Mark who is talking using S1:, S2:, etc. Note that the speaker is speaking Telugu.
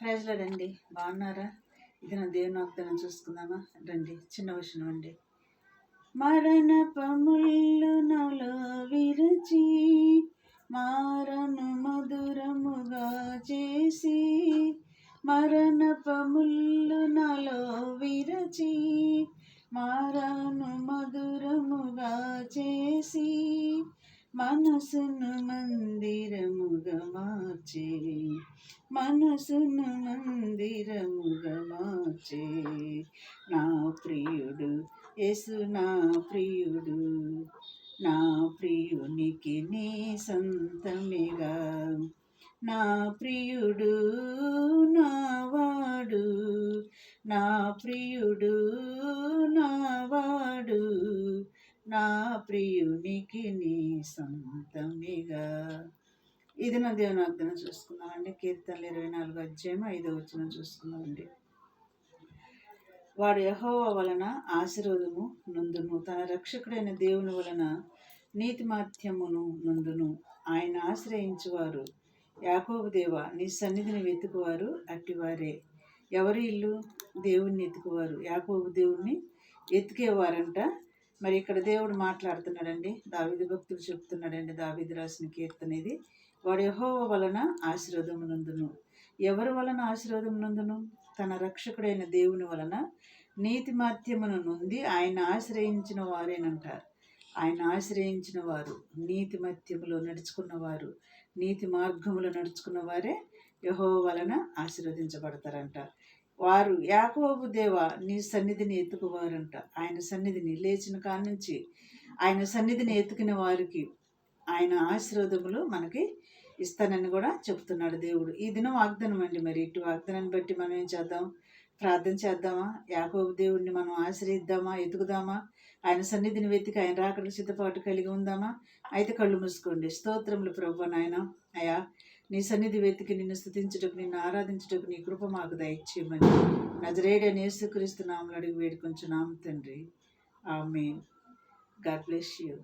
S1: ప్రైజ్లాడండి. బాగున్నారా? ఇది నా దేవుని వాగ్దానం చూసుకుందామా రండి. చిన్న విషయం అండి. మరణపముళ్ళు నాలో విరచి మారను మధురముగా చేసి, మరణపముళ్ళు నాలో విరచి మారను మధురముగా చేసి, మనసును మందిరముగా మార్చే, మనసును మందిరముగా మార్చే నా ప్రియుడు యేసు, నా ప్రియుడు, నా ప్రియునికి నీ సొంతమేగా. నా ప్రియుడు నావాడు, నా ప్రియుడు నావాడు, నా ప్రియునికి నీ సొంతమేగా. ఇది నా దేవుని వాగ్దానం చూసుకుందామండి. కీర్తనలు 24 అధ్యాయం 5వ వచనం చూసుకుందామండి. వాడు యెహోవా వలన ఆశీర్వాదము నొందును, తన రక్షకుడైన దేవుని వలన నీతిమాత్యమును నొందును. ఆయన ఆశ్రయించువారు యాకోబు దేవా నీ సన్నిధిని వెతుకువారు అట్టివారే. ఎవరి ఇల్లు? దేవుణ్ణి ఎత్తుకువారు, యాకోబు దేవుణ్ణి ఎత్తుకేవారంట. మరి ఇక్కడ దేవుడు మాట్లాడుతున్నాడండి. దావీదు భక్తుడు చెప్తున్నాడండి. దావీదు రాసిన కీర్తన ఇది. వాడు యెహోవా వలన ఆశీర్వాదము నొందును. ఎవరి వలన ఆశీర్వాదం నొందును? తన రక్షకుడైన దేవుని వలన నీతిమాత్యమును నొంది ఆయన ఆశ్రయించిన వారేనంటారు. ఆయన ఆశ్రయించిన వారు, నీతిమత్యములో నడుచుకున్నవారు, నీతి మార్గములో నడుచుకున్న వారే యెహోవా వలన ఆశీర్వదించబడతారంట. వారు యాకోబు దేవా నీ సన్నిధిని ఎత్తుకువారంట. ఆయన సన్నిధిని లేచిన కానుంచి ఆయన సన్నిధిని ఎత్తుకునే వారికి ఆయన ఆశీర్వాదములు మనకి ఇస్తానని కూడా చెప్తున్నాడు దేవుడు. ఈ దినం వాగ్దానం అండి. మరి ఇటు వాగ్దానాన్ని బట్టి మనం ఏం చేద్దాం? ప్రార్థన చేద్దామా? యాకోబు దేవుడిని మనం ఆశ్రయిద్దామా? ఎతుకుదామా? ఆయన సన్నిధిని వెతికి ఆయన రాకడ సిద్ధపాటు కలిగి ఉందామా? అయితే కళ్ళు మూసుకోండి. స్తోత్రములు ప్రభువా. నాయన అయా నీ సన్నిధి వెతికి నిన్ను స్తుతించుటకు, నిన్ను ఆరాధించుటకు నీ కృప మాకు దయచేయమని నజరేయుడైన యేసుక్రీస్తు నామములో అడిగి వేడుకొంచున్నాము తండ్రి. ఆమేన్. God bless you.